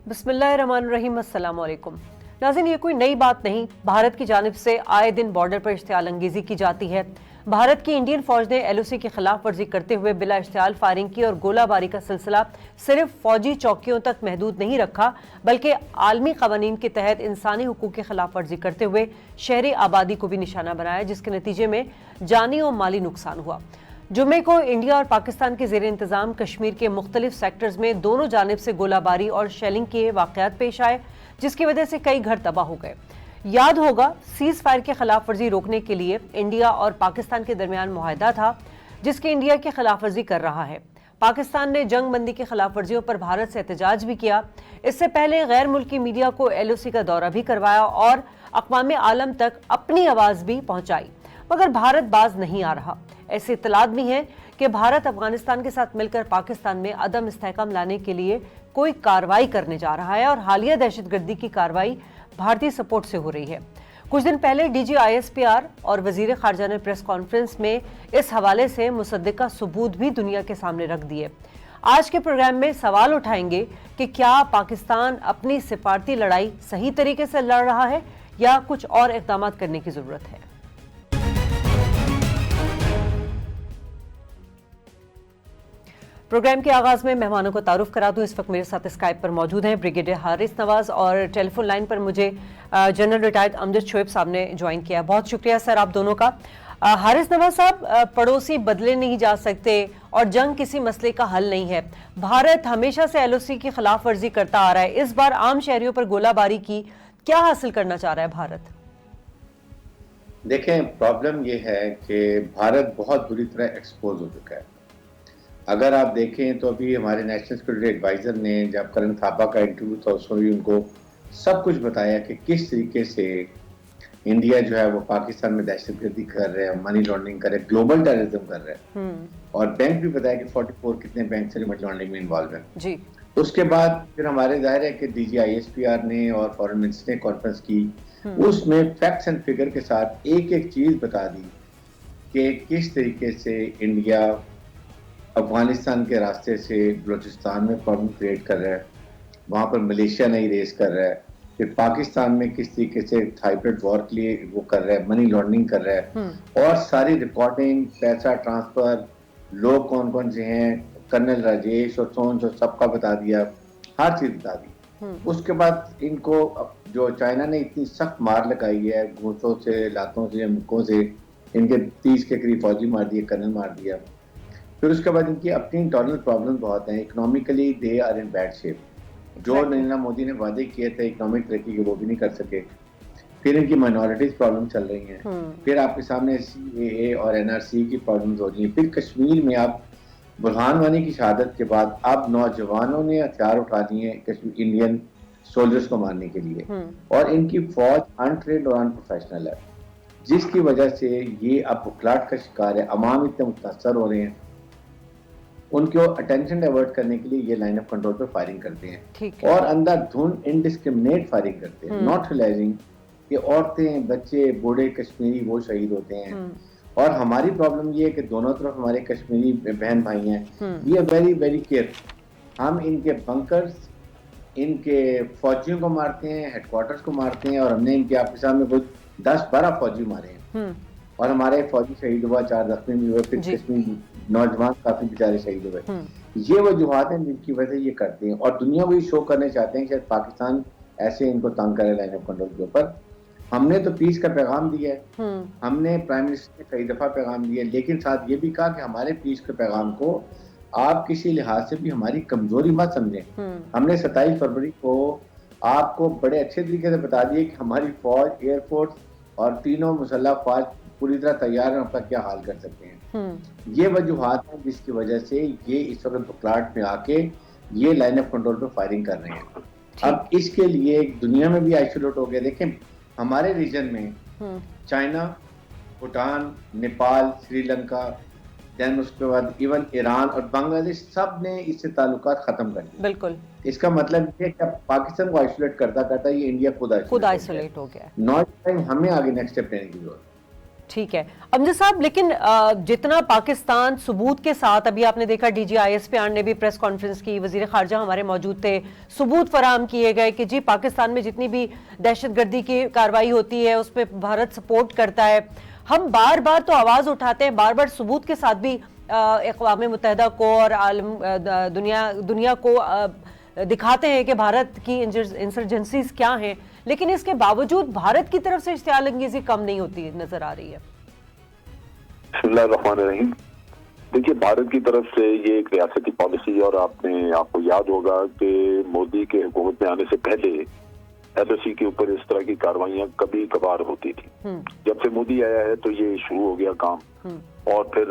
बिस्मिल्लाहिर्रहमानिर्रहीम, अस्सलाम वालेकुम। नाज़रीन, ये कोई नई बात नहीं। भारत की जानिब से आए दिन बॉर्डर पर इश्तियाल अंगेजी की जाती है। भारत की इंडियन फौज ने LOC की खिलाफ वर्जी करते हुए बिला इश्तियाल फायरिंग की और गोलाबारी का सिलसिला सिर्फ फौजी चौकियों तक महदूद नहीं रखा, बल्कि आलमी कवानीन के तहत इंसानी हुकूक की खिलाफ वर्जी करते हुए शहरी आबादी को भी निशाना बनाया, जिसके नतीजे में जानी और माली नुकसान हुआ। जुम्मे को इंडिया और पाकिस्तान के जेर इंतजाम कश्मीर के मुख्तलिफ सेक्टर्स में दोनों जानिब से गोलाबारी और शेलिंग के वाकयात पेश आए, जिसकी वजह से कई घर तबाह हो गए। याद होगा, सीज फायर की खिलाफ वर्जी रोकने के लिए इंडिया और पाकिस्तान के दरमियान मुआहदा था, जिसकी इंडिया की खिलाफ वर्जी कर रहा है। पाकिस्तान ने जंग बंदी की खिलाफ वर्जियों पर भारत से एहतजाज भी किया। इससे पहले गैर मुल्की मीडिया को LOC का दौरा भी करवाया और अक़वाम आलम तक अपनी आवाज़ भी पहुंचाई, मगर भारत बाज नहीं आ रहा। ऐसी इत्तलात भी हैं कि भारत अफगानिस्तान के साथ मिलकर पाकिस्तान में अदम इस्तेहकाम लाने के लिए कोई कार्रवाई करने जा रहा है और हालिया दहशतगर्दी की कार्रवाई भारतीय सपोर्ट से हो रही है। कुछ दिन पहले DG ISPR और वजीर खारजा ने प्रेस कॉन्फ्रेंस में इस हवाले से मुसद्दिका सबूत भी दुनिया के सामने रख दिए। आज के प्रोग्राम में सवाल उठाएंगे कि क्या पाकिस्तान अपनी सिफारती लड़ाई सही तरीके से लड़ रहा है या कुछ और इक़दाम करने की जरूरत है। प्रोग्राम के आगाज में मेहमानों को तारुफ करा दूं। इस वक्त मेरे साथ स्काइप पर मौजूद हैं ब्रिगेडियर हारिस नवाज और टेलीफोन लाइन पर मुझे जनरल रिटायर्ड अमजद शोएब साहब ने ज्वाइन किया। बहुत शुक्रिया सर आप दोनों का। हारिस नवाज साहब, पड़ोसी बदले नहीं जा सकते और जंग किसी मसले का हल नहीं है। भारत हमेशा से LOC की खिलाफ वर्जी करता आ रहा है। इस बार आम शहरियों पर गोलाबारी की क्या हासिल करना चाह रहा है भारत? देखें, प्रॉब्लम ये है कि भारत बहुत बुरी तरह एक्सपोज हो चुका है। अगर आप देखें तो अभी हमारे नेशनल सिक्योरिटी एडवाइज़र ने जब करण थापा का इंटरव्यू था उसमें भी उनको सब कुछ बताया कि किस तरीके से इंडिया जो है वो पाकिस्तान में दहशतगर्दी कर रहे हैं, मनी लॉन्ड्रिंग कर रहे हैं, ग्लोबल टेररिज्म कर रहे हैं। और बैंक भी बताया कि 44 कितने बैंक से मनी लॉन्ड्रिंग में इन्वॉल्व है जी। उसके बाद फिर हमारे जाहिर है कि DG ISPR ने और फॉरेन मिनिस्टर ने कॉन्फ्रेंस की, उसमें फैक्ट्स एंड फिगर के साथ एक एक चीज बता दी कि किस तरीके से इंडिया अफगानिस्तान के रास्ते से बलूचिस्तान में प्रॉब्लम क्रिएट कर रहा है, वहाँ पर मलेशिया नहीं रेस कर रहा है, फिर पाकिस्तान में किस तरीके से हाइब्रिड वॉर के लिए वो कर रहा है, मनी लॉन्ड्रिंग कर रहा है, और सारी रिकॉर्डिंग, पैसा ट्रांसफर, लोग कौन कौन से हैं, कर्नल राजेश और सोन जो सबका बता दिया, हर चीज बता दी। उसके बाद इनको जो चाइना ने इतनी सख्त मार लगाई है, घूसों से, लातों से, मुक्कों से, इनके 30 के करीब फौजी मार दिए, कर्नल मार दिया। फिर उसके बाद इनकी अपनी इंटरनल प्रॉब्लम बहुत हैं। Economically they are in bad shape. जो नरेंद्र मोदी ने वादे किए थे इकोनॉमिक तरक्की के, वो भी नहीं कर सके। फिर इनकी माइनॉरिटीज प्रॉब्लम चल रही हैं। फिर आपके सामने CAA और NRC की प्रॉब्लम्स हो रही हैं। फिर कश्मीर में अब बुरहान वानी की शहादत के बाद अब नौजवानों ने हथियार उठा दिए कश्मीर इंडियन सोल्जर्स को मारने के लिए, और इनकी फौज अनट्रेन्ड और अनप्रोफेशनल है, जिसकी वजह से ये अब बुखलाहट का शिकार है। अवाम इतने मुतासर हो रहे हैं, उनको अटेंशन डाइवर्ट करने के लिए ये लाइन ऑफ कंट्रोल पर फायरिंग करते हैं और अंधाधुंध इनडिस्क्रिमिनेट फायरिंग करते हैं, नॉट रियलाइजिंग कि औरतें, बच्चे, बूढ़े कश्मीरी वो शहीद होते हैं। और हमारी प्रॉब्लम ये है कि दोनों तरफ हमारे कश्मीरी बहन भाई हैं। We are very very careful. हम इनके बंकर्स, इनके फौजियों को मारते हैं, हेडक्वार्टर्स को मारते हैं, और हमने इनके आपके सामने कुछ 10-12 फौजी मारे हैं, और हमारे फौजी शहीद हुआ, 4 जख्मी भी हुए, फिर कश्मीर नौजवान काफी बेचारे शहीद हुए। ये वजूहात हैं जिनकी वजह ये करते हैं, और दुनिया को ये शो करने चाहते हैं कि शायद पाकिस्तान ऐसे इनको तंग करे लाइन ऑफ कंट्रोल के ऊपर। हमने तो पीस का पैगाम दिया है, हमने प्राइम मिनिस्टर ने कई दफा पैगाम दिया, लेकिन साथ ये भी कहा कि हमारे पीस के पैगाम को आप किसी लिहाज से भी हमारी कमजोरी मत समझें। हमने 27 फरवरी को आपको बड़े अच्छे तरीके से बता दिया कि हमारी फौज, एयरफोर्स और तीनों मुसल्लह फौज पूरी तरह तैयार है, उनका क्या हाल कर सकते हैं। ये वजूहात हैं जिसकी वजह से ये इस वक्त बुखलाहट में आके ये लाइन ऑफ कंट्रोल पे फायरिंग कर रहे हैं। अब इसके लिए दुनिया में भी आइसोलेट हो गया। देखें, हमारे रीजन में चाइना, भूटान, नेपाल, श्रीलंका, देन उसके बाद इवन ईरान और बांग्लादेश, सब ने इससे ताल्लुकात खत्म कर दिए। बिल्कुल। इसका मतलब ये है कि पाकिस्तान को आइसोलेट करता करता ये इंडिया खुद आइसोलेट हो गया। नॉट टाइम हमें आगे नेक्स्ट स्टेप लेने की जरूरत है। ठीक है अमजद साहब, लेकिन जितना पाकिस्तान सबूत के साथ, अभी आपने देखा DGISP ने भी प्रेस कॉन्फ्रेंस की, वजीर खारजा हमारे मौजूद थे, सबूत फराहम किए गए कि जी पाकिस्तान में जितनी भी दहशतगर्दी की कार्रवाई होती है उस पर भारत सपोर्ट करता है। हम बार बार तो आवाज उठाते हैं, बार बार सबूत के साथ भी अक़वाम मुत्तहिदा को और आलम दुनिया को दिखाते हैं कि भारत की इंसर्जेंसीज क्या हैं, लेकिन इसके बावजूद भारत की तरफ से इश्तियाल अंगेजी कम नहीं होती नजर आ रही है। बिस्मिल्लाहिर्रहमानिर्रहीम। देखिए, भारत की तरफ से ये एक रियासती पॉलिसी, और आपको याद होगा कि मोदी के हुकूमत में आने से पहले LOC के ऊपर इस तरह की कार्रवाइयां कभी कभार होती थी। जब से मोदी आया है तो ये शुरू हो गया काम, और फिर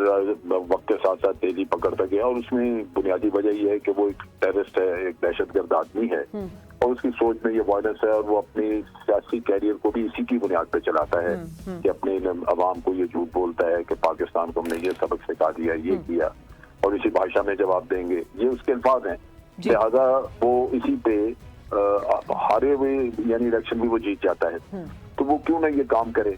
वक्त के साथ साथ तेजी पकड़ता गया, और उसमें बुनियादी वजह यह है कि वो एक टेररिस्ट है, एक दहशतगर्द आदमी है, और उसकी सोच में ये वायलेंस है, और वो अपनी सियासी कैरियर को भी इसी की बुनियाद पे चलाता है कि अपने अवाम को ये झूठ बोलता है कि पाकिस्तान को हमने ये सबक सिखा दिया, ये किया, और इसी भाषा में जवाब देंगे, ये उसके अल्फाज हैं। लिहाजा वो इसी पे हारे हुए यानी इलेक्शन भी वो जीत जाता है, तो वो क्यों ना ये काम करे।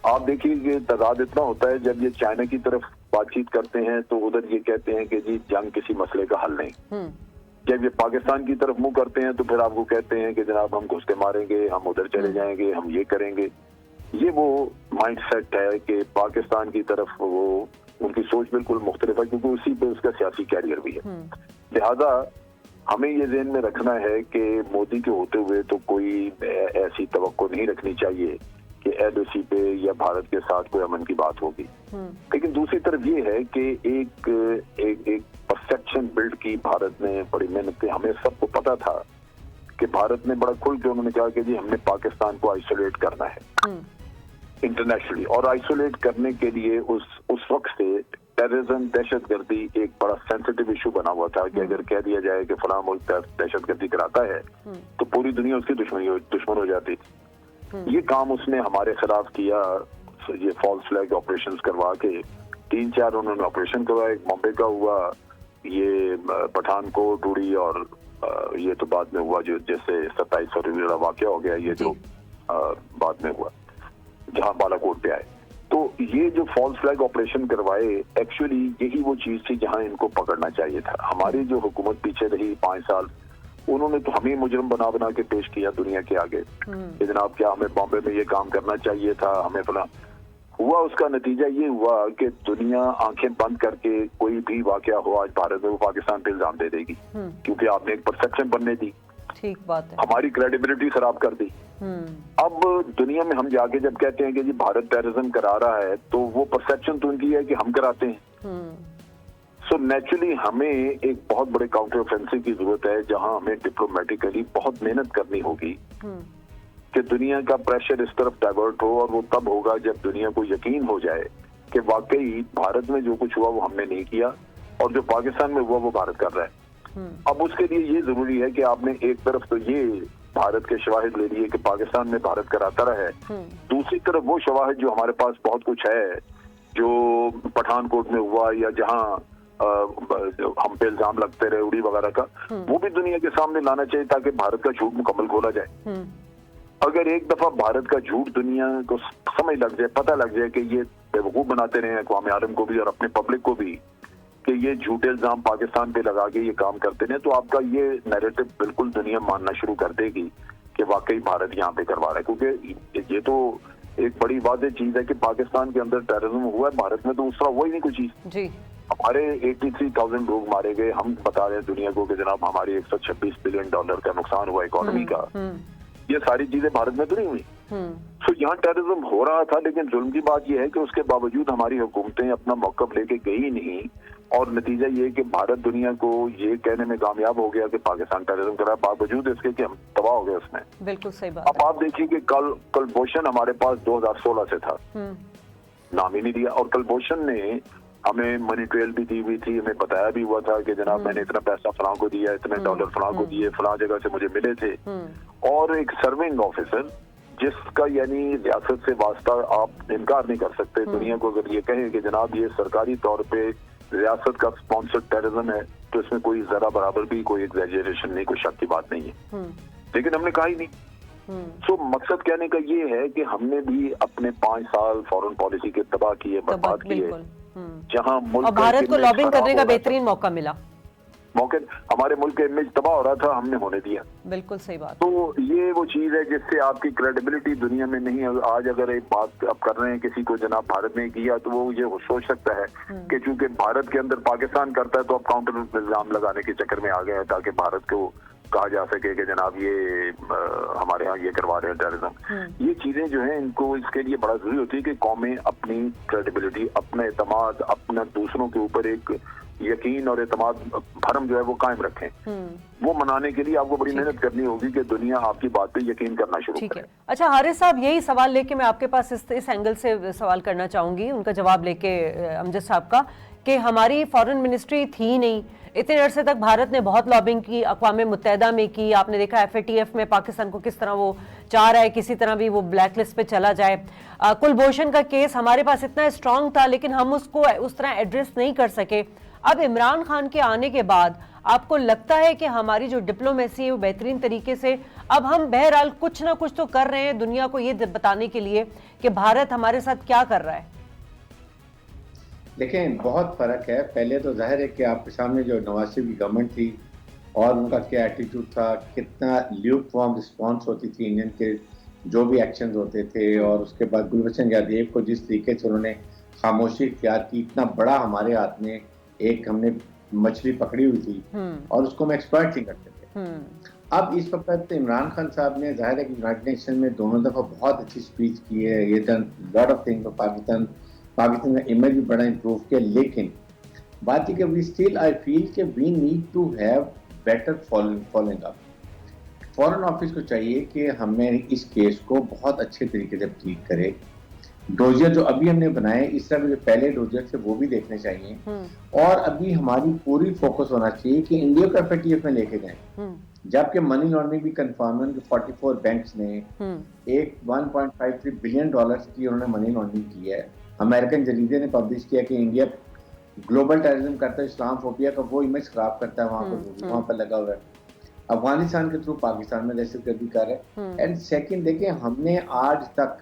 आप देखिए कि तजाद इतना होता है, जब ये चाइना की तरफ बातचीत करते हैं तो उधर ये कहते हैं कि जी जंग किसी मसले का हल नहीं। जब ये पाकिस्तान की तरफ मुंह करते हैं तो फिर आपको कहते हैं कि जनाब हम घुसके मारेंगे, हम उधर चले जाएंगे, हम ये करेंगे। ये वो माइंड सेट है कि पाकिस्तान की तरफ वो उनकी सोच बिल्कुल मुख्तलिफ है, क्योंकि उसी पे उसका सियासी कैरियर भी है। लिहाजा हमें ये ज़हन में रखना है कि मोदी के होते हुए तो कोई ऐसी तवक्को नहीं रखनी चाहिए कि LOC पे या भारत के साथ कोई अमन की बात होगी। लेकिन दूसरी तरफ ये है कि एक परसेप्शन बिल्ड की भारत ने, बड़ी मेहनत की। हमें सबको पता था कि भारत ने बड़ा खुल के उन्होंने कहा कि जी हमने पाकिस्तान को आइसोलेट करना है इंटरनेशनली, और आइसोलेट करने के लिए उस वक्त से टेररिज्म, दहशतगर्दी एक बड़ा सेंसिटिव इशू बना हुआ था कि अगर कह दिया जाए कि फलां मुल्क दहशतगर्दी कराता है तो पूरी दुनिया उसकी दुश्मन हो जाती थी। ये काम उसने हमारे खिलाफ किया, ये फॉल्स फ्लैग ऑपरेशंस करवा के 3-4 उन्होंने ऑपरेशन करवाए। एक मुंबई का हुआ, ये पठानकोट उड़ी, और ये तो बाद में हुआ जो जैसे 27 फरवरी का वाकया हो गया, ये जो बाद में हुआ जहां बालाकोट पे आए। तो ये जो फॉल्स फ्लैग ऑपरेशन करवाए, एक्चुअली यही वो चीज थी जहां इनको पकड़ना चाहिए था। हमारी जो हुकूमत पीछे रही 5 साल, उन्होंने तो हमें मुजरिम बना के पेश किया दुनिया के आगे कि जनाब क्या हमें बॉम्बे में ये काम करना चाहिए था, हमें फला हुआ। उसका नतीजा ये हुआ कि दुनिया आंखें बंद करके कोई भी वाकया हो आज भारत में, वो पाकिस्तान पे इल्जाम दे देगी, क्योंकि आपने एक परसेप्शन बनने दी। ठीक बात है। हमारी क्रेडिबिलिटी खराब कर दी। अब दुनिया में हम जाके जब कहते हैं कि जी भारत टेररिज्म करा रहा है, तो वो परसेप्शन तो उनकी है कि हम कराते हैं। सो नेचुरली हमें एक बहुत बड़े काउंटर ऑफेंसिव की जरूरत है, जहां हमें डिप्लोमेटिकली बहुत मेहनत करनी होगी कि दुनिया का प्रेशर इस तरफ डाइवर्ट हो, और वो तब होगा जब दुनिया को यकीन हो जाए कि वाकई भारत में जो कुछ हुआ वो हमने नहीं किया, और जो पाकिस्तान में हुआ वो भारत कर रहा है। अब उसके लिए ये जरूरी है कि आपने एक तरफ तो ये भारत के शवाहिद ले लिए कि पाकिस्तान में भारत कराता रहा है, दूसरी तरफ वो शवाहिद जो हमारे पास बहुत कुछ है, जो पठानकोट में हुआ या जहां हम पे इल्जाम लगते रहे उड़ी वगैरह का, वो भी दुनिया के सामने लाना चाहिए ताकि भारत का झूठ मुकम्मल खोला जाए। अगर एक दफा भारत का झूठ दुनिया को समझ लग जाए, पता लग जाए कि ये बेवकूफ बनाते रहे अक़वाम आलम को भी और अपने पब्लिक को भी कि ये झूठे इल्जाम पाकिस्तान पे लगा के ये काम करते रहे, तो आपका ये नैरेटिव बिल्कुल दुनिया मानना शुरू कर देगी कि वाकई भारत यहाँ पे करवा रहा है। क्योंकि ये तो एक बड़ी वाज़ेह चीज है कि पाकिस्तान के अंदर टेररिज्म हुआ है, भारत में तो उस तरह हुआ ही नहीं कोई चीज। हमारे 83,000 लोग मारे गए, हम बता रहे हैं दुनिया को कि जनाब हमारी $126 बिलियन का नुकसान हुआ इकोनॉमी का। ये सारी चीजें भारत में तो नहीं हुई। तो यहाँ टेररिज्म हो रहा था, लेकिन जुल्म की बात यह है कि उसके बावजूद हमारी हुकूमतें अपना मौक़िफ़ लेके गई नहीं, और नतीजा ये कि भारत दुनिया को ये कहने में कामयाब हो गया कि पाकिस्तान टेररिज्म कर रहा है, बावजूद इसके कि हम तबाह हो गए उसमें। बिल्कुल सही बात। अब आप देखिए कि कलभूषण हमारे पास 2016 से था, नाम ही नहीं दिया, और कलभूषण ने हमें मनी ट्रेल भी दी हुई थी, हमें बताया भी हुआ था कि जनाब मैंने इतना पैसा फलां को दिया, इतने डॉलर फलां को दिए, फलां जगह से मुझे मिले थे। और एक सर्विंग ऑफिसर जिसका यानी रियासत से वास्ता आप इनकार नहीं कर सकते, दुनिया को अगर ये कहें कि जनाब ये सरकारी तौर पे रियासत का स्पॉन्सर्ड टेररिज्म है, तो इसमें कोई जरा बराबर भी कोई एग्जैजरेशन नहीं, कोई शक की बात नहीं है। लेकिन हमने कहा ही नहीं, सो मकसद कहने का ये है कि हमने भी अपने 5 साल फॉरेन पॉलिसी के तबाह किए, बर्बाद किए, जहां मुल्क और भारत को लॉबिंग करने का बेहतरीन मौका मिला, हमारे मुल्क का इमेज तबाह हो रहा था, हमने होने दिया। बिल्कुल सही बात। तो ये वो चीज है जिससे आपकी क्रेडिबिलिटी दुनिया में नहीं है। आज अगर एक बात आप कर रहे हैं किसी को जनाब भारत ने किया, तो वो ये सोच सकता है कि चूंकि भारत के अंदर पाकिस्तान करता है तो अब काउंटर इल्जाम लगाने के चक्कर में आ गए हैं, ताकि भारत को कहा जा सके कि जनाब ये हमारे यहाँ ये करवा रहे हैं टेररिज्म। ये चीजें जो है इनको इसके लिए बड़ा जरूरी होती है कि कौमें अपनी क्रेडिबिलिटी, अपना एतमाद, अपना दूसरों के ऊपर एक यकीन और एतमाद भरम जो है वो कायम रखें। वो मनाने के लिए आपको बड़ी मेहनत करनी होगी कि दुनिया आपकी बात पे यकीन करना शुरू करे। अच्छा हारिस साहब, यही सवाल लेके मैं आपके पास इस एंगल से सवाल करना चाहूंगी, उनका जवाब लेके अमजद साहब का, कि हमारी फॉरेन मिनिस्ट्री थी नहीं, इतने अरसे तक भारत ने बहुत लॉबिंग की, अक़वाम मुत्तहिदा में की, आपने देखा FATF में पाकिस्तान को किस तरह वो चाह रहा है किसी तरह भी वो ब्लैक लिस्ट पे चला जाए। कुलभूषण का केस हमारे पास इतना स्ट्रांग था लेकिन हम उसको उस तरह एड्रेस नहीं कर सके। अब इमरान खान के आने के बाद आपको लगता है कि हमारी जो डिप्लोमेसी है वो बेहतरीन तरीके से, अब हम बहरहाल कुछ ना कुछ तो कर रहे हैं दुनिया को ये बताने के लिए कि भारत हमारे साथ क्या कर रहा है? देखें, बहुत फर्क है। पहले तो जाहिर है कि आपके सामने जो नवाज शरीफ की गवर्नमेंट थी और उनका क्या एटीट्यूड था, कितना ल्यूक फॉर्म रिस्पॉन्स होती थी इंडियन के जो भी एक्शन होते थे, और उसके बाद गुलभूषण यादव को जिस तरीके से उन्होंने खामोशी इख्तियार की, इतना बड़ा हमारे हाथ में एक हमने मछली पकड़ी हुई थी और उसको हम एक्सपर्ट नहीं करते थे। अब इस वक्त इमरान खान साहब ने जाहिर है कि यूनाइटेड नेशन में दोनों दफा बहुत अच्छी स्पीच की है, ये done lot of thing for Pakistan का इमेज भी बड़ा इंप्रूव किया। लेकिन बात है कि वी स्टिल आई फील कि we need to have better following up. Foreign office को चाहिए कि हमें इस केस को बहुत अच्छे तरीके से ट्रीट करे। डोजियर जो अभी हमने बनाए, इस तरह जो पहले डोजियर थे वो भी देखने चाहिए, और अभी हमारी पूरी फोकस होना चाहिए कि इंडिया को FATF में लेके जाएं, जबकि मनी लॉन्ड्रिंग भी कंफर्म है कि 44 बैंक्स ने एक $1.53 बिलियन की उन्होंने मनी लॉन्ड्रिंग की है। अमेरिकन जरीदे ने पब्लिश किया कि इंडिया ग्लोबल टेररिज्म करता है, इस्लामोफोबिया का वो इमेज खराब करता है, वहां पर लगा हुआ है। अफगानिस्तान के थ्रू पाकिस्तान में दहशतगर्दी कर रहे हैं। एंड सेकंड देखें, हमने आज तक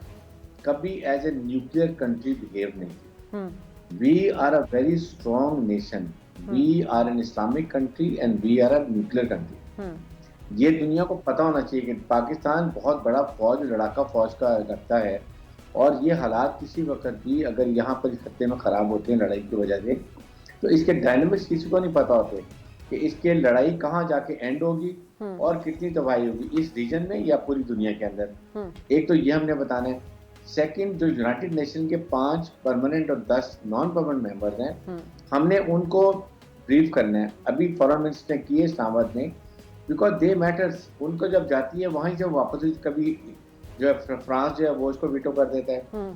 कभी as a nuclear country behave नहीं की। We are a very strong nation, we are an Islamic country and we are a nuclear country. ये दुनिया को पता होना चाहिए कि पाकिस्तान बहुत बड़ा फौज, लड़ाका फौज का रखता है, और ये हालात किसी वक्त भी अगर यहाँ पर इस खत्ते में खराब होते हैं लड़ाई की वजह से, तो इसके डायनामिक्स किसी को नहीं पता होते कि इसके लड़ाई कहाँ जाके एंड होगी और कितनी तबाही होगी इस रीजन में या पूरी दुनिया के अंदर। एक तो ये हमने बताना है। सेकंड, जो यूनाइटेड नेशन के 5 परमानेंट और 10 नॉन परमानेंट मेंबर्स हैं, हमने उनको ब्रीफ करना है। अभी फॉरेन मिनिस्टर ने किए इस्लामाबाद में, बिकॉज दे मैटर्स। उनको जब जाती है वहीं से वापस कभी जो है फ्रांस जो है वो इसको वीटो कर देता है,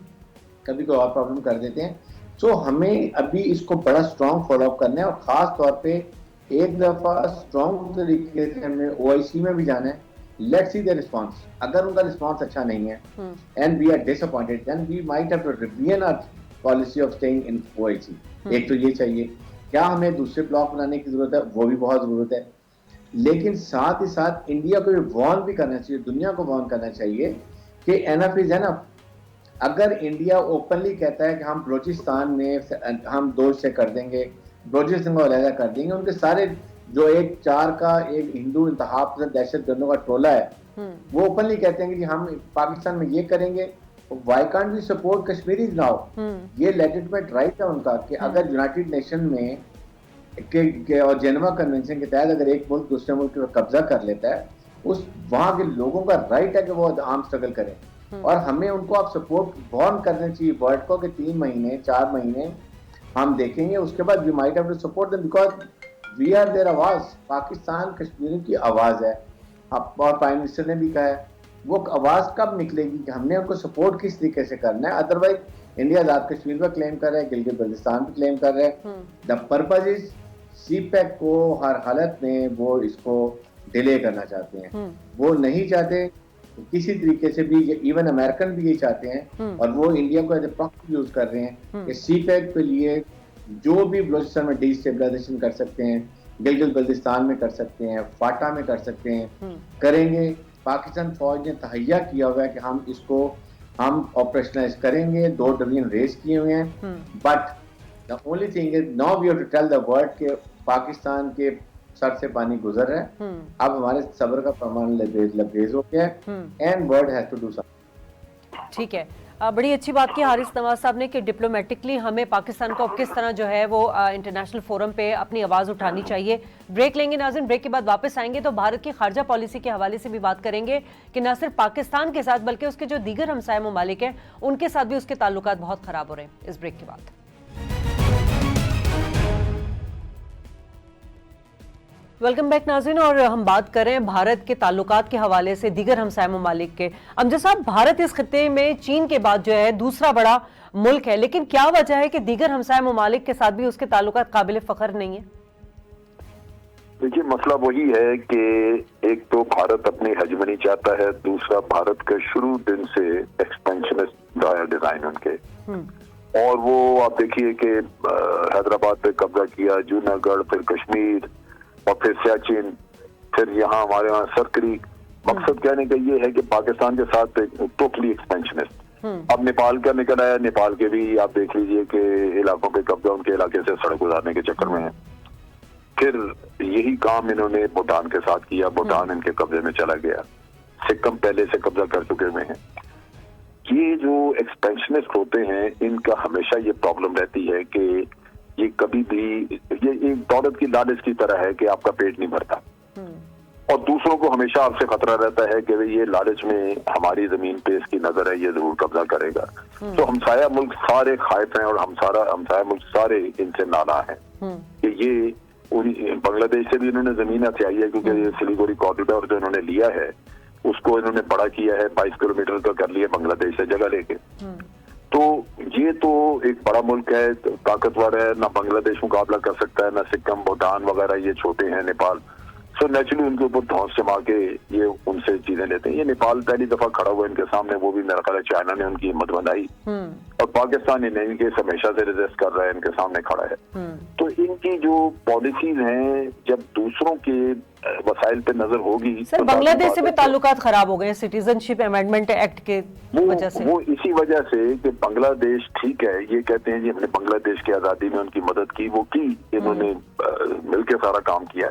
कभी कोई और प्रॉब्लम कर देते हैं। सो हमें अभी इसको बड़ा स्ट्रॉन्ग फॉलोअप करना है, और खास तौर पे एक दफा स्ट्रॉन्ग तरीके से हमने OIC में भी जाना है। Let's see the response. अगर उनका रिस्पांस अच्छा नहीं है and we are disappointed, then we might have to review our policy of staying in OIC। एक तो ये चाहिए। क्या हमें दूसरे ब्लॉक बनाने की जरूरत है? वो भी बहुत जरूरत है। लेकिन साथ ही साथ इंडिया को भी वार्न भी करना चाहिए, दुनिया को वार्न करना चाहिए कि एनफ इज एनफ। अगर इंडिया ओपनली कहता है कि हम बलोचिस्तान में हम 2 से कर देंगे, बलोचिस्तान को अलग कर देंगे, उनके सारे जो एक 4 का एक हिंदू इंतहा दहशतगर्दों का टोला है, वो ओपनली कहते हैं कि हम पाकिस्तान में ये करेंगे, why can't we support Kashmiris now? ये लेजिटिमेट राइट है उनका कि अगर यूनाइटेड नेशन में और जेनेवा कन्वेंशन के तहत अगर एक मुल्क दूसरे मुल्क पर कब्जा कर लेता है, उस वहां के लोगों का राइट है कि वो आर्म स्ट्रगल करें, और हमें उनको आप सपोर्ट वार्न करना चाहिए वर्ल्ड को कि 3 महीने 4 महीने हम देखेंगे, उसके बाद we might have to support them because we are their आवाज। पाकिस्तान कश्मीर की आवाज है, और प्राइम मिनिस्टर ने भी कहा है। वो आवाज कब निकलेगी कि हमने उनको सपोर्ट किस तरीके से करना है? अदरवाइज इंडिया आजाद कश्मीर पर क्लेम कर रहा है, गिलगित बल्तिस्तान पर क्लेम कर रहा है। द पर्पज इज CPEC को हर हालत में वो इसको डिले करना चाहते हैं। वो नहीं चाहते किसी तरीके से भी, इवन अमेरिकन भी यही चाहते हैं, और वो इंडिया को एज ए प्रॉक्सी यूज कर रहे हैं कि CPEC के लिए जो भी बलोचिस्तान में डिस्टेबलाइजेशन कर सकते हैं, गिलगित बल्तिस्तान में कर सकते हैं, फाटा में कर सकते हैं, करेंगे। पाकिस्तान फौज ने तहैया किया हुआ है कि हम ऑपरेशनलाइज करेंगे, 2 डिवीजन रेस किए हुए हैं, but the only thing is now we have to tell the world के पाकिस्तान के सर से पानी गुजर रहा है, अब हमारे सब्र का पैमाना लबरेज हो गया है and world has to do something. ठीक है, बड़ी अच्छी बात की हारिस नवाज साहब ने कि डिप्लोमेटिकली हमें पाकिस्तान को अब किस तरह जो है वो इंटरनेशनल फोरम पे अपनी आवाज़ उठानी चाहिए। ब्रेक लेंगे नाज़रीन, ब्रेक के बाद वापस आएंगे तो भारत की खारजा पॉलिसी के हवाले से भी बात करेंगे कि न सिर्फ पाकिस्तान के साथ बल्कि उसके जो दीगर हमसाया ममालिक हैं उनके साथ भी उसके ताल्लुकात बहुत ख़राब हो रहे हैं। इस ब्रेक के बाद वेलकम बैक नाज़रीन, और हम बात कर रहे हैं भारत के ताल्लुकात के हवाले से दीगर हमसाया ममालिक के। अमजद साहब, भारत इस खित्ते में चीन के बाद जो है दूसरा बड़ा मुल्क है, लेकिन क्या वजह है कि दीगर हमसाया ममालिक के साथ भी उसके ताल्लुकात काबिल फख्र नहीं है? देखिए, मसला वही है कि एक तो भारत अपनी हेजमनी चाहता है, दूसरा भारत के शुरू दिन से एक्सपेंशनिस्ट डिजाइन उनके, और वो आप देखिए कि हैदराबाद पे कब्जा किया, जूनागढ़, फिर कश्मीर और फिर सियाचिन, फिर यहाँ हमारे यहाँ सरकरी। मकसद कहने का ये है कि पाकिस्तान के साथ टोटली एक्सपेंशनिस्ट। अब नेपाल का निकल आया, नेपाल के भी आप देख लीजिए कि इलाकों पे कब्जा उनके इलाके से सड़क गुजारने के चक्कर में है। फिर यही काम इन्होंने भूटान के साथ किया, भूटान इनके कब्जे में चला गया, सिक्किम पहले से कब्जा कर चुके हुए हैं। ये जो एक्सपेंशनिस्ट होते हैं इनका हमेशा ये प्रॉब्लम रहती है कि ये कभी भी ये एक दौलत की लालच की तरह है कि आपका पेट नहीं भरता, और दूसरों को हमेशा आपसे खतरा रहता है कि ये लालच में हमारी जमीन पे इसकी नजर है, ये जरूर कब्जा करेगा। तो हमसाया मुल्क सारे खाइफ हैं और हमसाया मुल्क सारे इनसे नाला है कि ये बांग्लादेश से भी इन्होंने जमीन हथियाई है, क्योंकि ये सिलीगुड़ी कॉरिडोर जो इन्होंने लिया है उसको इन्होंने बड़ा किया है, 22 किलोमीटर का कर लिया बांग्लादेश से जगह लेके। तो ये तो एक बड़ा मुल्क है, ताकतवर है, ना बांग्लादेश मुकाबला कर सकता है, ना सिक्किम, भूटान वगैरह ये छोटे हैं, नेपाल। सो नेचुरली उनके ऊपर धौंस जमा के ये उनसे चीजें लेते हैं। ये नेपाल पहली दफा खड़ा हुआ इनके सामने, वो भी मेरा ख्याल है चाइना ने उनकी हिम्मत बनाई, और पाकिस्तान इन्हें के हमेशा से रेजिस्ट कर रहा है, इनके सामने खड़ा है। तो इनकी जो पॉलिसीज हैं, जब दूसरों के वसाइल पे नजर होगी, सर बांग्लादेश से भी ताल्लुकात खराब हो गए सिटीजनशिप अमेंडमेंट एक्ट के वजह से। वो इसी वजह से कि बांग्लादेश, ठीक है ये कहते हैं जी हमने बांग्लादेश की आजादी में उनकी मदद की, वो की, इन्होंने मिलकर सारा काम किया,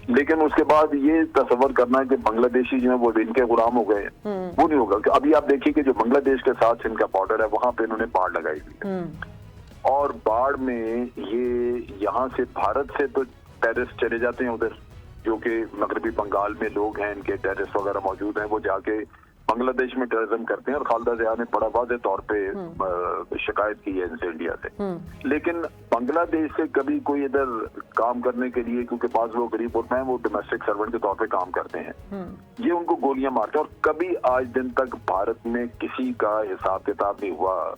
लेकिन उसके बाद ये तस्वर करना है कि बांग्लादेशी जो है वो इनके गुलाम हो गए, वो नहीं होगा। अभी आप देखिए कि जो बांग्लादेश के साथ इनका बॉर्डर है वहां पे इन्होंने बाढ़ लगाई हुई है, और बाढ़ में ये यहाँ से भारत से तो टेररिस्ट चले जाते हैं उधर, जो कि मगरबी बंगाल में लोग हैं, इनके टेररिस्ट वगैरह मौजूद हैं, वो जाके बांग्लादेश में टेररिज्म करते हैं, और खालिदा जिया ने बड़ा वाज़ेह तौर पे शिकायत की है इनसे, इंडिया से। लेकिन बांग्लादेश से कभी कोई इधर काम करने के लिए, क्योंकि पास लोग गरीब होते हैं, वो डोमेस्टिक सर्वेंट के तौर पे काम करते हैं, ये उनको गोलियां मारते हैं, और कभी आज दिन तक भारत में किसी का हिसाब किताब नहीं हुआ।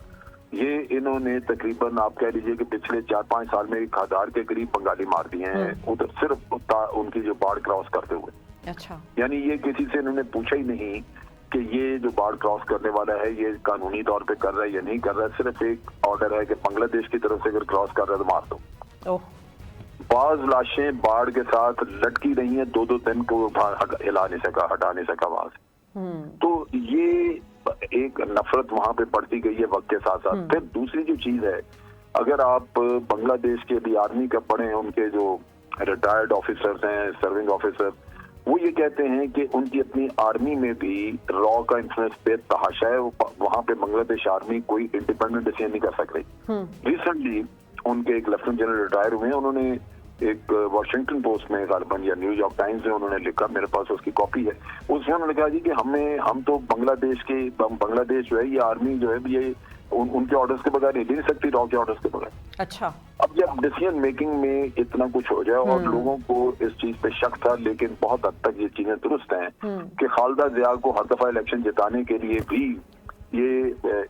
ये इन्होंने तकरीबन आप कह लीजिए कि पिछले 4-5 साल में 1000 के करीब बंगाली मार दिए हैं उधर, सिर्फ उनकी जो बाढ़ क्रॉस करते हुए। अच्छा, यानी ये किसी से इन्होंने पूछा ही नहीं कि ये जो बाढ़ क्रॉस करने वाला है ये कानूनी तौर पे कर रहा है या नहीं कर रहा है, सिर्फ एक ऑर्डर है कि बांग्लादेश की तरफ से अगर क्रॉस कर रहा है तो मार दो। बाज लाशें बाढ़ के साथ लटकी रही हैं, 2-2 दिन को हिला नहीं सका, हटा नहीं सका वहां से। तो ये एक नफरत वहां पे बढ़ती गई है वक्त के साथ साथ। फिर दूसरी जो चीज है, अगर आप बांग्लादेश के भी आर्मी का पढ़े, उनके जो रिटायर्ड ऑफिसर्स हैं, सर्विंग ऑफिसर, वो ये कहते हैं कि उनकी अपनी आर्मी में भी रॉ का इन्फ्लुएंस बेतहाशा है, वहां पे बांग्लादेश आर्मी कोई इंडिपेंडेंट डिसीजन नहीं कर सक रही। रिसेंटली उनके एक लेफ्टिनेंट जनरल रिटायर हुए हैं, उन्होंने एक वॉशिंगटन पोस्ट में गालिबन या न्यूयॉर्क टाइम्स में उन्होंने लिखा, मेरे पास उसकी कॉपी है, उसमें उन्होंने कहा जी कि हम तो बांग्लादेश जो है, ये आर्मी जो है ये उनके ऑर्डर्स के बगैर नहीं सकती, रॉ के ऑर्डर्स के बगैर। अच्छा, अब जब डिसीजन मेकिंग में इतना कुछ हो जाए, और लोगों को इस चीज पे शक था, लेकिन बहुत हद तक ये चीजें दुरुस्त हैं कि खालिदा जिया को हर दफा इलेक्शन जिताने के लिए भी ये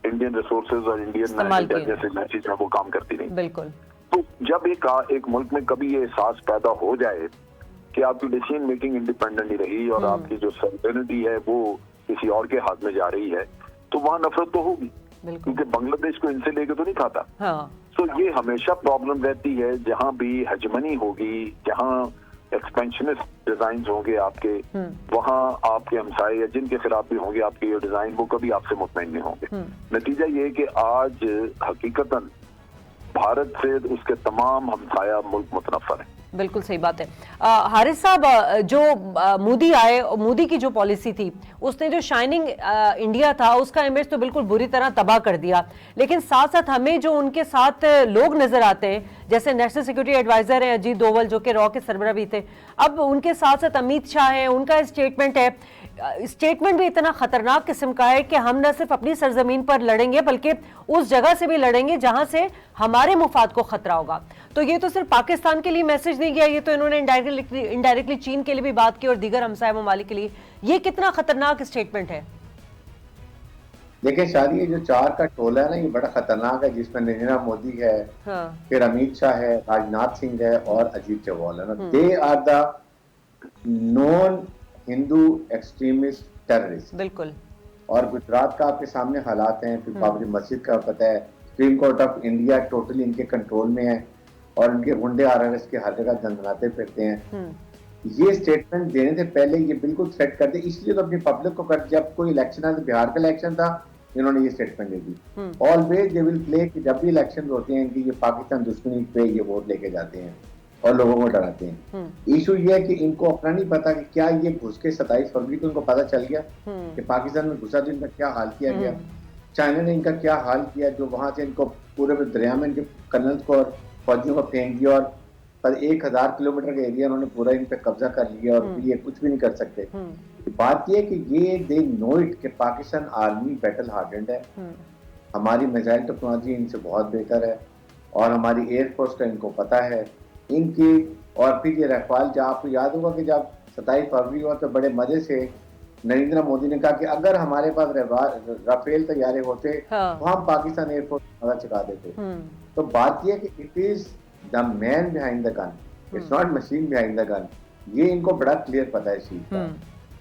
इंडियन रिसोर्सेज और इंडियन इंटेलिजेंस एजेंसीज में वो काम करती नहीं। बिल्कुल। तो जब एक मुल्क में कभी ये एहसास पैदा हो जाए कि आपकी डिसीजन मेकिंग इंडिपेंडेंट नहीं रही और आपकी जो सर्वेनिटी है वो किसी और के हाथ में जा रही है, तो वहां नफरत तो होगी, क्योंकि बांग्लादेश को इनसे लेके तो नहीं खाता। हाँ। तो ये हमेशा प्रॉब्लम रहती है, जहां भी हेजमनी होगी, जहां एक्सपेंशनिस्ट डिजाइन होंगे आपके, वहाँ आपके हमसाए या जिनके खिलाफ भी होंगे आपके ये डिजाइन, वो कभी आपसे मुतमईन नहीं होंगे। नतीजा ये है कि आज हकीकतन भारत से उसके तमाम हमसाया मुल्क मुतनफर है। बिल्कुल सही बात है। हारिस साहब, जो मोदी आए, मोदी की जो पॉलिसी थी उसने जो शाइनिंग इंडिया था उसका इमेज तो बिल्कुल बुरी तरह तबाह कर दिया, लेकिन साथ साथ हमें जो उनके साथ लोग नजर आते हैं, जैसे नेशनल सिक्योरिटी एडवाइजर है अजीत डोवल जो कि रॉ के सरबराह भी थे, अब उनके साथ साथ अमित शाह है, उनका स्टेटमेंट है, स्टेटमेंट भी इतना खतरनाक किस्म का है कि हम न सिर्फ अपनी सरजमीन पर लड़ेंगे बल्कि उस जगह से भी लड़ेंगे जहां से हमारे मुफाद को खतरा होगा। तो ये तो सिर्फ पाकिस्तान के लिए मैसेज नहीं गया, ये तो इन्होंने इनडायरेक्टली चीन के लिए भी बात की और दीगर हमसाया ममालिक के लिए। ये कितना खतरनाक स्टेटमेंट है? देखिए शादी, ये जो चार का टोला है ना, ये बड़ा खतरनाक है, जिसमें नरेंद्र मोदी है, हाँ। फिर अमित शाह है, राजनाथ सिंह है और अजीत डोवाल है ना। They are the non Hindu extremist terrorist. बिल्कुल। और गुजरात का आपके सामने हालात हैं, फिर बाबरी मस्जिद का पता है, supreme court of India totally इनके कंट्रोल में है और इनके गुंडे आरएसएस के हर जगह दंदनाते फिरते हैं। ये स्टेटमेंट देने से पहले ये बिल्कुल थ्रेट कर दे, इसलिए तो अपनी पब्लिक को कर, जब कोई इलेक्शन आया, बिहार का इलेक्शन था, इन्होंने ये statement they the. Always they will play कि जब भी इलेक्शन होते हैं इनकी, ये पाकिस्तान दुश्मनी पे ये वोट लेके जाते हैं और लोगों को डराते हैं। इशू ये है कि इनको अपना नहीं पता कि क्या ये घुस के 27 फरवरी को इनको पता चल गया कि पाकिस्तान में घुसा तो इनका क्या हाल किया गया, चाइना ने इनका क्या हाल किया, जो वहां से इनको पूरे दरिया में इनके कर्नल को और फौजियों को फेंक दिया और पर 1000 किलोमीटर का एरिया उन्होंने पूरा इन पे कब्जा कर लिया और ये कुछ भी नहीं कर सकते। बात ये कि ये दे नो इट कि पाकिस्तान आर्मी बैटल हार्डेंड है, हमारी मिसाइल टेक्नोलॉजी इनसे बहुत बेहतर है और हमारी एयरफोर्स का इनको पता है इनकी। और फिर ये रफाल, जब आपको याद होगा कि जब 27 फरवरी हुआ तो बड़े मजे से नरेंद्र मोदी ने कहा कि अगर हमारे पास राफेल तैयारे होते तो हम पाकिस्तान एयरफोर्स पता चुका देते। तो बात यह कि it is the man behind the gun, it's not machine behind the gun. ये इनको बड़ा क्लियर पता है इस चीज का।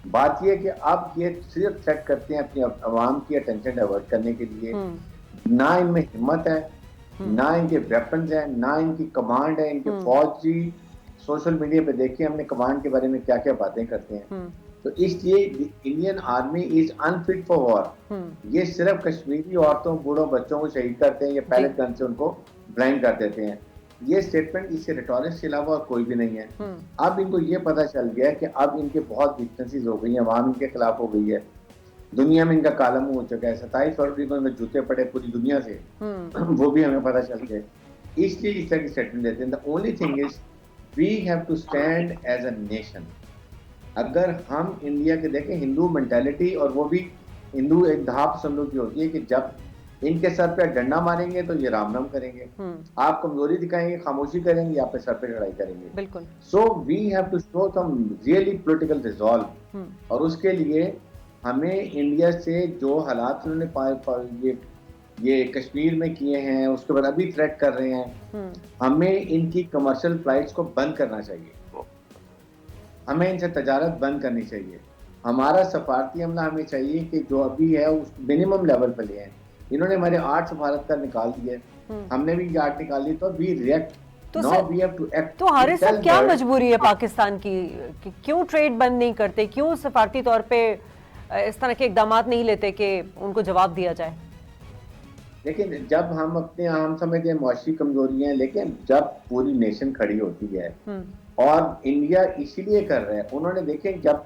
बात यह कि अब ये सिर्फ सेट करते हैं अपनी आवाम की अटेंशन डाइवर्ट करने के लिए। ना इनमें हिम्मत है, ना इनके वेपन्स हैं, ना इनकी कमांड है। इनके फौजी सोशल मीडिया पे देखिए हमने कमांड के बारे में क्या क्या बातें करते हैं। तो इसलिए Indian army is unfit for war. ये सिर्फ कश्मीरी औरतों, बूढ़ों, बच्चों को शहीद करते हैं, ये पैलेट गन से उनको ब्लाइंड कर देते हैं। ये स्टेटमेंट इससे रिटोरिक्स के अलावा और कोई भी नहीं है। अब इनको ये पता चल गया कि अब इनके बहुत वीकनेसेस हो गई हैं, अवाम इनके खिलाफ हो गई है, दुनिया में इनका काला मुंह हो चुका है। 27 फरवरी को इनमें जूते पड़े पूरी दुनिया से, वो भी हमें पता चल गया। इसलिए इस तरह की स्टेटमेंट देते हैं। The only thing is we have to stand as a nation. अगर हम इंडिया के देखें, हिंदू मेंटालिटी, और वो भी हिंदू एक धाप समझो की होती है कि जब इनके सर पे डंडा मारेंगे तो ये राम राम करेंगे, आप कमजोरी दिखाएंगे, खामोशी करेंगे, आप पे सर पे चढ़ाई करेंगे। बिल्कुल। So we have to show some really political resolve, और उसके लिए हमें इंडिया से जो हालात उन्होंने ये कश्मीर में किए हैं, उसके बाद अभी थ्रेट कर रहे हैं, हमें इनकी कमर्शियल फ्लाइट्स को बंद करना चाहिए, हमें इनसे तजारत बंद करनी चाहिए। हमारा सफारती अमला हमें चाहिए कि जो अभी है उस मिनिमम लेवल पर ले आए। इन्होंने हमारे 8 सफारत कर निकाल दिए, हमने भी 8 निकाल दी, तो we react, now we have to act. तो हारिस साहब, क्या मजबूरी है पाकिस्तान की, क्यों ट्रेड बंद नहीं करते, क्यों सफारती तौर पे इस तरह के इकदाम नहीं लेते कि उनको जवाब दिया जाए? लेकिन जब हम समझते हैं मुआशी कमजोरी है, लेकिन जब पूरी नेशन खड़ी होती है, और इंडिया इसीलिए कर रहा है, उन्होंने देखें जब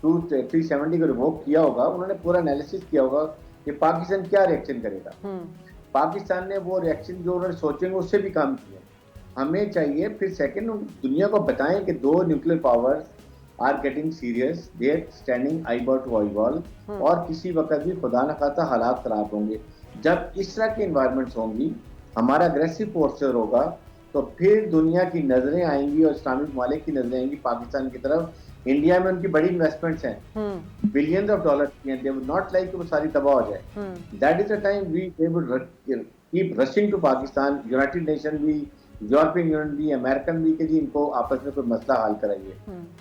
370 को रिवोक किया होगा, उन्होंने पूरा एनालिसिस किया होगा कि पाकिस्तान क्या रिएक्शन करेगा। पाकिस्तान ने वो रिएक्शन जो उन्होंने सोचेंगे उससे भी काम किया। हमें चाहिए फिर सेकंड दुनिया को बताएं कि 2 nuclear powers are getting serious, they are standing eyeball to eyeball, और किसी वक्त भी खुदा न खास्ता हालात खराब होंगे। जब इस तरह की इन्वायरमेंट्स होंगी, हमारा अग्रेसिव पोस्चर होगा, तो फिर दुनिया की नजरें आएंगी और इस्लामिक ममालिक की नजरें आएंगी पाकिस्तान की तरफ। इंडिया में उनकी बड़ी इन्वेस्टमेंट्स हैं, बिलियंस ऑफ डॉलर की हैं, दे वुड नॉट लाइक कि वो सारी तबाह हो जाए। That is the time they would keep rushing to Pakistan, United Nation भी, यूरोपियन यूनियन भी, अमेरिकन भी, कि जी इनको आपस में कोई मसला हल कराइए।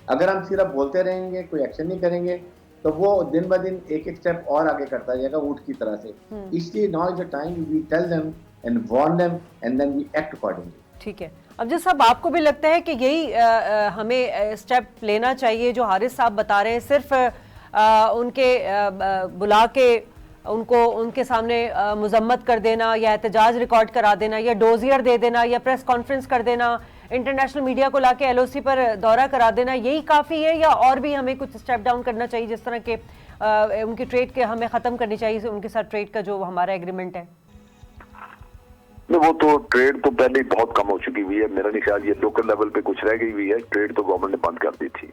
अगर हम सिर्फ बोलते रहेंगे, कोई एक्शन नहीं करेंगे, तो वो दिन ब दिन एक स्टेप और आगे करता जाएगा ऊंट की तरह से। इसलिए now is the time we tell them and warn them and then we act accordingly. ठीक है। अफजल साहब, आपको भी लगता है कि यही हमें स्टेप लेना चाहिए जो हारिस साहब बता रहे हैं, सिर्फ उनके बुला के उनको उनके सामने मुजम्मत कर देना या एहतजाज रिकॉर्ड करा देना या डोजियर दे देना या प्रेस कॉन्फ्रेंस कर देना, इंटरनेशनल मीडिया को लाके एलओसी पर दौरा करा देना, यही काफ़ी है या और भी हमें कुछ स्टेप डाउन करना चाहिए, जिस तरह के उनकी ट्रेड के हमें ख़त्म करनी चाहिए उनके साथ ट्रेड का जो हमारा एग्रीमेंट है? वो तो ट्रेड तो पहले ही बहुत कम हो चुकी हुई है, मेरा नहीं ख्याल ये लोकल लेवल पे कुछ रह गई हुई है, ट्रेड तो गवर्नमेंट ने बंद कर दी थी।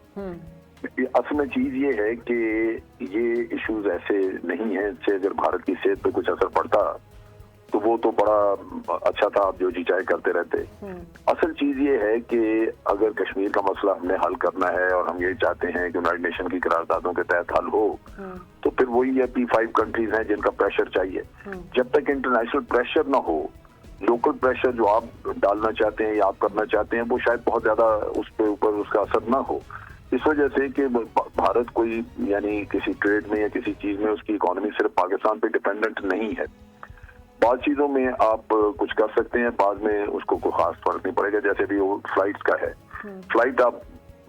असल में चीज ये है कि ये इश्यूज ऐसे नहीं है, इससे अगर भारत की सेहत पे कुछ असर पड़ता तो वो तो बड़ा अच्छा था, आप जो जी चाहे करते रहते। असल चीज ये है कि अगर कश्मीर का मसला हमने हल करना है और हम ये चाहते हैं कि यूनाइटेड नेशन की करारदादों के तहत हल हो, तो फिर वही है P5 कंट्रीज हैं जिनका प्रेशर चाहिए। जब तक इंटरनेशनल प्रेशर ना हो, लोकल प्रेशर जो आप डालना चाहते हैं या आप करना चाहते हैं वो शायद बहुत ज्यादा उस पे ऊपर उसका असर ना हो। इस वजह से कि भारत कोई यानी किसी ट्रेड में या किसी चीज में उसकी इकोनॉमी सिर्फ पाकिस्तान पे डिपेंडेंट नहीं है। बाद चीजों में आप कुछ कर सकते हैं, बाद में उसको कोई खास फर्क नहीं पड़ेगा। जैसे भी वो फ्लाइट्स का है, फ्लाइट आप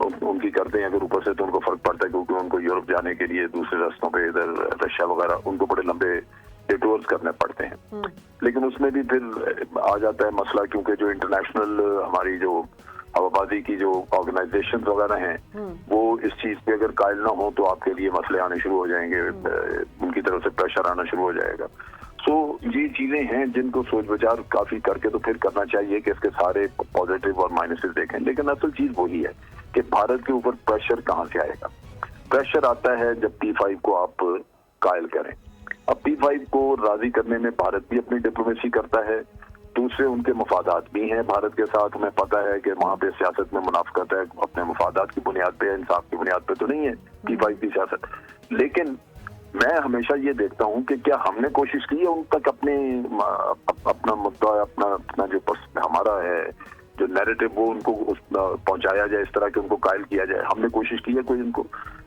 उनकी करते हैं अगर ऊपर से तो उनको फर्क पड़ता है, क्योंकि उनको यूरोप जाने के लिए दूसरे रास्तों पे इधर रशिया वगैरह उनको बड़े लंबे डिटूर्स करने पड़ते हैं। लेकिन उसमें भी फिर आ जाता है मसला, क्योंकि जो इंटरनेशनल हमारी जो हवाबाजी की जो ऑर्गेनाइजेशन वगैरह हैं वो इस चीज पे अगर कायल ना हो तो आपके लिए मसले आने शुरू हो जाएंगे, उनकी तरफ से प्रेशर आना शुरू हो जाएगा। सो ये चीजें हैं जिनको सोच विचार काफी करके तो फिर करना चाहिए कि इसके सारे पॉजिटिव और माइनसेस देखें। लेकिन असल चीज वही है कि भारत के ऊपर प्रेशर कहाँ से आएगा। प्रेशर आता है जब P5 को आप कायल करें। अब P5 को राजी करने में भारत भी अपनी डिप्लोमेसी करता है, दूसरे उनके मफादात भी हैं भारत के साथ। हमें पता है कि वहाँ पे सियासत में मुनाफकत है, अपने मफादात की बुनियाद पे, इंसाफ की बुनियाद पे तो नहीं है P5 की सियासत। लेकिन मैं हमेशा ये देखता हूँ कि क्या हमने कोशिश की है उन तक अपना मुद्दा, अपना जो हमारा है जो नैरेटिव वो उनको पहुंचाया जाए, इस तरह के उनको कायल किया जाए। हमने कोशिश की है कोई उनको?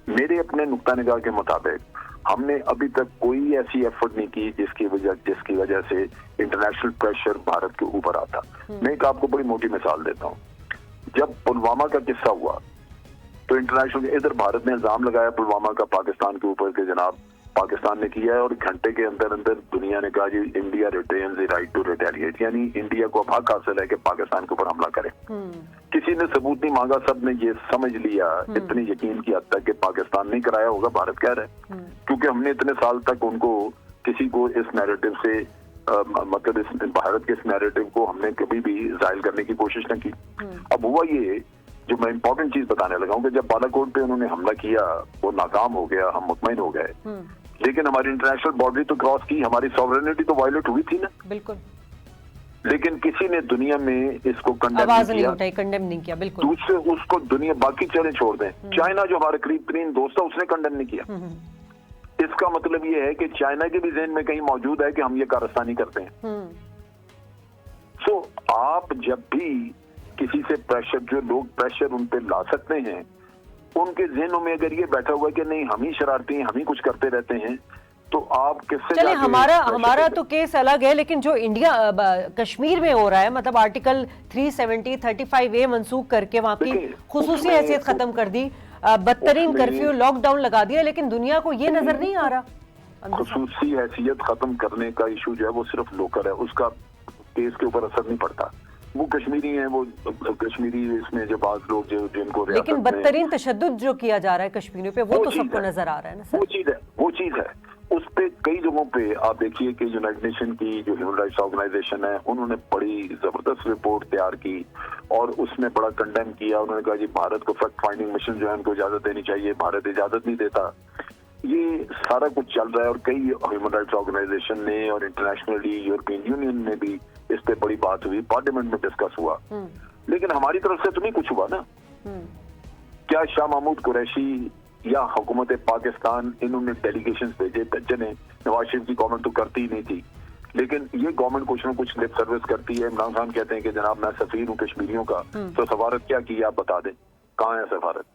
मेरे अपने नुक्ता निगाह के मुताबिक हमने अभी तक कोई ऐसी एफर्ट नहीं की जिसकी वजह से इंटरनेशनल प्रेशर भारत के ऊपर आता। मैं एक आपको बड़ी मोटी मिसाल देता हूँ। जब पुलवामा का किस्सा हुआ तो इंटरनेशनल इधर भारत ने इल्जाम लगाया पुलवामा का पाकिस्तान के ऊपर के जनाब पाकिस्तान ने किया है, और घंटे के अंदर अंदर दुनिया ने कहा जी India retains the right to retaliate, यानी इंडिया को अब हक हासिल है कि पाकिस्तान के ऊपर हमला करे। किसी ने सबूत नहीं मांगा, सब ने ये समझ लिया, इतनी यकीन की हद तक कि पाकिस्तान नहीं कराया होगा, भारत कह रहा है, क्योंकि हमने इतने साल तक उनको किसी को इस नैरेटिव से मतलब इस भारत के इस नैरेटिव को हमने कभी भी जाहिल करने की कोशिश न की। अब हुआ ये, जो मैं इंपॉर्टेंट चीज बताने लगा हूँ कि जब बालाकोट पे उन्होंने हमला किया वो नाकाम हो गया, हम मुतमईन हो गए, लेकिन हमारी इंटरनेशनल बाउंड्री तो क्रॉस की, हमारी सॉवरेनिटी तो वायलेट हुई थी ना। बिल्कुल। लेकिन किसी ने दुनिया में इसको कंडेम नहीं किया। बिल्कुल। दूसरे उसको दुनिया बाकी चले छोड़ दें, चाइना जो हमारे करीब तरीन दोस्त है उसने कंडेम नहीं किया। इसका मतलब ये है कि चाइना के भी ज़हन में कहीं मौजूद है कि हम ये कारस्तानी करते हैं। सो आप जब भी किसी से प्रेशर, जो लोग प्रेशर उन पे ला सकते हैं, उनके ज़हनों में अगर ये बैठा हुआ है कि नहीं हम ही शरारती हैं, हम ही कुछ करते रहते हैं, तो आप किससे? चलिए हमारा तो केस अलग है, लेकिन जो इंडिया कश्मीर में हो रहा है, मतलब आर्टिकल 370 35A मनसूख करके वहां की खुसूसी हैसियत खत्म कर दी, बदतरीन कर्फ्यू लॉकडाउन लगा दिया, लेकिन दुनिया को ये नजर नहीं आ रहा। खुसूसी हैसियत खत्म करने का इशू जो है वो सिर्फ लोकल है, उसका केस के ऊपर असर नहीं पड़ता। वो कश्मीरी हैं, वो कश्मीरी इसमें जो बात लोग जो जिनको, लेकिन बदतरीन तशद्दुद जो किया जा रहा है कश्मीरियों पे वो तो सबको नजर आ रहा है ना सर। वो चीज है उस पे कई जगहों पे आप देखिए कि यूनाइटेड नेशन की जो ह्यूमन राइट्स ऑर्गेनाइजेशन है उन्होंने बड़ी जबरदस्त रिपोर्ट तैयार की और उसमें बड़ा कंडेम किया। उन्होंने कहा जी भारत को फैक्ट फाइंडिंग मिशन जो है उनको इजाजत देनी चाहिए, भारत इजाजत नहीं देता। ये सारा कुछ चल रहा है और कई ह्यूमन राइट्स ऑर्गेनाइजेशन ने और इंटरनेशनली यूरोपियन यूनियन में भी इस पे बड़ी बात हुई, पार्लियामेंट में डिस्कस हुआ, लेकिन हमारी तरफ से तो नहीं कुछ हुआ ना। क्या शाह महमूद कुरैशी या हुकूमत पाकिस्तान इन्होंने डेलीगेशंस भेजे? चले नवाज शरीफ की गवर्नमेंट तो करती ही नहीं थी, लेकिन ये गवर्नमेंट कुछ न कुछ लिप सर्विस करती है। इमरान खान कहते हैं कि जनाब मैं सफीर हूँ कश्मीरियों का, तो सफारत क्या की आप बता दें, कहाँ है सफारत?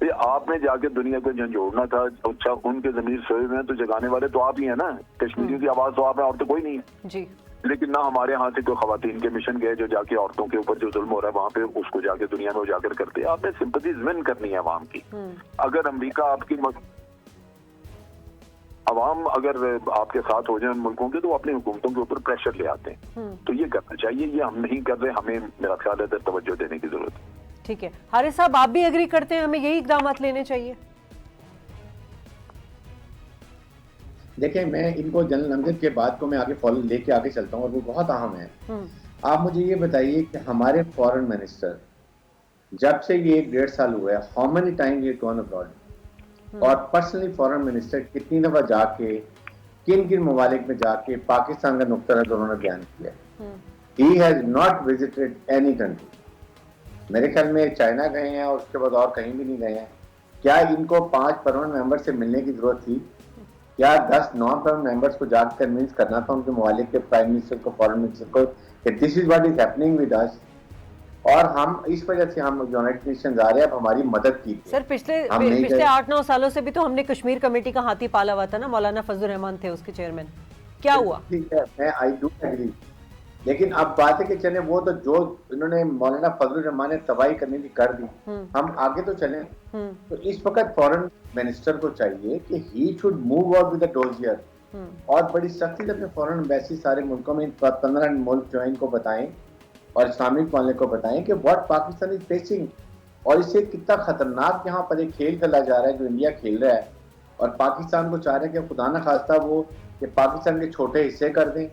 ये आपने जाके दुनिया को झंझोड़ना था। अच्छा उनके जमीर सोए हुए हैं तो जगाने वाले तो आप ही है ना, कश्मीरियों की आवाज तो आप है और तो कोई नहीं है। जी। लेकिन ना हमारे यहाँ से कोई खवातीन के मिशन गए जो जाके औरतों के ऊपर जो जुल्म हो रहा है वहां पे उसको जाके दुनिया में उजागर करते हैं। आपने सिंपैथीज विन करनी है अवाम की। अगर अमेरिका आपकी अवाम अगर आपके साथ हो जाए उन मुल्कों के, तो वो अपनी हुकूमतों के ऊपर प्रेशर ले आते हैं। तो ये करना चाहिए, ये हम नहीं कर रहे, हमें मेरा ख्याल है तवज्जो देने की जरूरत है। ठीक है हारिस साहब, आप भी एग्री करते हैं हमें यही इकदाम लेने चाहिए? देखिए, मैं इनको जनरल नमजद के बाद को मैं आगे फॉलो लेके आगे चलता हूँ और वो बहुत अहम है। आप मुझे ये बताइए कि हमारे फॉरेन मिनिस्टर जब से ये 1.5 साल हुआ है, हाउ मेनी टाइम ये गॉन अब्रॉड, और पर्सनली फॉरेन मिनिस्टर कितनी दफा जाके किन किन ममालिक में जाके पाकिस्तान का नुक्ता नज़र उन्होंने बयान किया। He has not visited any country. मेरे ख्याल में चाइना गए हैं और उसके बाद और कहीं भी नहीं गए हैं। क्या इनको 5 परमानेंट मेंबर से मिलने की जरूरत थी? क्या 10 नॉन परमानेंट मेंबर्स को जाकर कन्विंस करना था उनके ममालिक के प्राइम मिनिस्टर को, फॉरेन मिनिस्टर को, कि this is what is happening with us, और हम इस वजह से हम यूनाइटेड नेशंस आ रहे हैं, अब हमारी मदद की। सर पिछले 8-9 सालों से भी तो हमने कश्मीर कमेटी का हाथी पाला हुआ था ना, मौलाना फजलुर रहमान थे उसके चेयरमैन, क्या हुआ? ठीक है, मैं आई डू एग्री, लेकिन अब बात है कि चले वो तो जो इन्होंने मौलाना फजलुर रहमान ने तबाही करने की कर दी, हम आगे तो चलें। तो इस वक्त फॉरेन मिनिस्टर को चाहिए कि he should move out with the dossier और बड़ी सख्ती से अपने फॉरेन एम्बेसी सारे मुल्कों में 15 मुल्क जो इनको बताएं और इस्लामिक मामले को बताएं कि व्हाट पाकिस्तान इज फेसिंग, और इससे कितना खतरनाक यहाँ पर एक खेल खेला जा रहा है जो इंडिया खेल रहा है, और पाकिस्तान को चाह रहे हैं कि खुदा न खास्ता वो कि पाकिस्तान के छोटे हिस्से कर दें,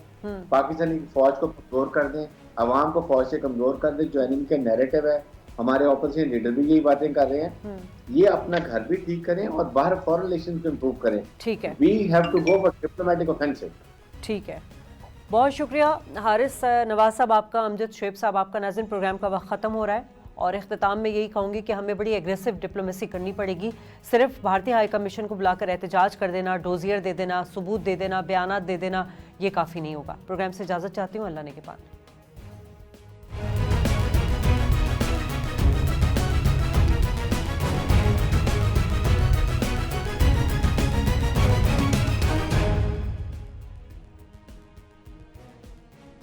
पाकिस्तानी फौज को कमजोर कर दें, अवाम को फौज से कमजोर कर दें, जो एनिमी का नैरेटिव है। हमारे ऑपोजिशन लीडर भी यही बातें कर रहे हैं। ये अपना घर भी ठीक करें और बाहर फॉरेन रिलेशंस को इंप्रूव करें। ठीक है, we have to go for diplomatic offensive. ठीक है, बहुत शुक्रिया हारिस नवाज साहब आपका, अमजद शुएब साहब आपका। नाज़रीन, प्रोग्राम का वक्त ख़त्म हो रहा है और इख्तिताम में यही कहूँगी कि हमें बड़ी एग्रेसिव डिप्लोमेसी करनी पड़ेगी। सिर्फ भारतीय हाई कमीशन को बुलाकर एहतजाज कर देना, डोजियर दे देना, सबूत दे देना, बयानात दे देना, ये काफ़ी नहीं होगा। प्रोग्राम से इजाज़त चाहती हूँ, अल्लाह ने के बाद।